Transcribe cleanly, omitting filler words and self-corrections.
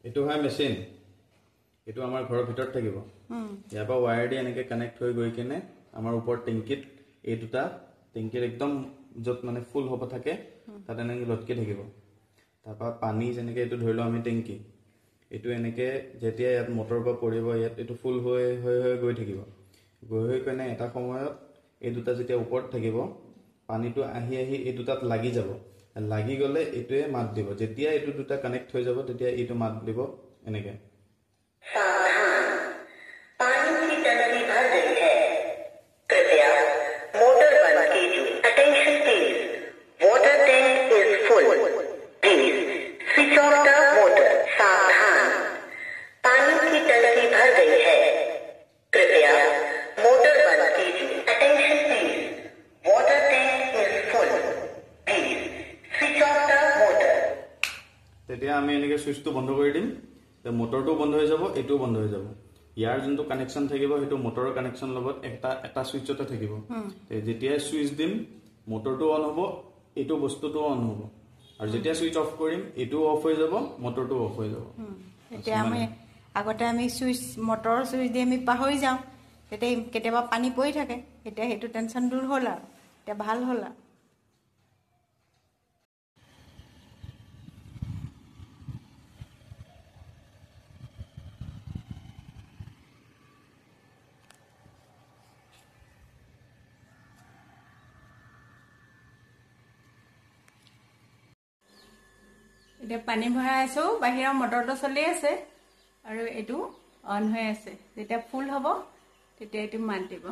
এটো হয় মেচিন এটো আমাৰ ঘৰৰ ভিতৰত থাকিব ইয়াৰ পৰা ওয়্যাৰ দি এনেকে কানেক্ট হৈ গৈ কিনে আমাৰ ওপৰত টেংকিত এই দুটা টেংকিৰ একদম যত মানে ফুল হ'ব থাকে তাত এনেকে লটকি থাকিব তাৰপা পানী যেনেকে এটো ধৰিলো আমি টেংকি এটো এনেকে যেতিয়া ইয়াত মটৰ পৰা পৰিব ইয়াত এটো ফুল হৈ গৈ থাকিব গৈ কিনে এটা সময়ত এই দুটা যেতিয়া ওপৰত থাকিব পানীটো আহি এই দুটাত লাগি যাব লাগি গলে এটোৱে মাত দিব যেতিয়া এটো দুটা কানেক্ট হৈ যাব তেতিয়া এটো মাত দিব এনেকে তেতিয়া আমি এনেকে সুইচটো বন্ধ কৰি দিম তে মোটৰটো বন্ধ হৈ যাব এটো বন্ধ হৈ যাব ইয়াৰ যোনটো কানেকচন থাকিব হেতু মোটৰৰ কানেকচন লগত এটা সুইচতে থাকিব তে যেতিয়া সুইচ দিম মোটৰটো অন হ'ব এটো বস্তুটো অন হ'ব আৰু যেতিয়া সুইচ অফ কৰিম এটো অফ হৈ যাব মোটৰটো অফ হৈ যাব এতিয়া আমি আগতে আমি সুইচ মোটৰৰ সুইচ দি আমি পাহৰি যাওঁ তেতিয়া কেতিয়াবা পানী পৰি থাকে এতিয়া হেতু টেনচন দূৰ হ'ল আৰু এতিয়া ভাল হ'ল আৰু এতিয়া পানী ভৰাই আছো বাহিৰৰ মটৰটো চলি আছে আৰু এটো অন হৈ আছে যেতিয়া ফুল হ'ব তেতিয়া এটো মাত দিব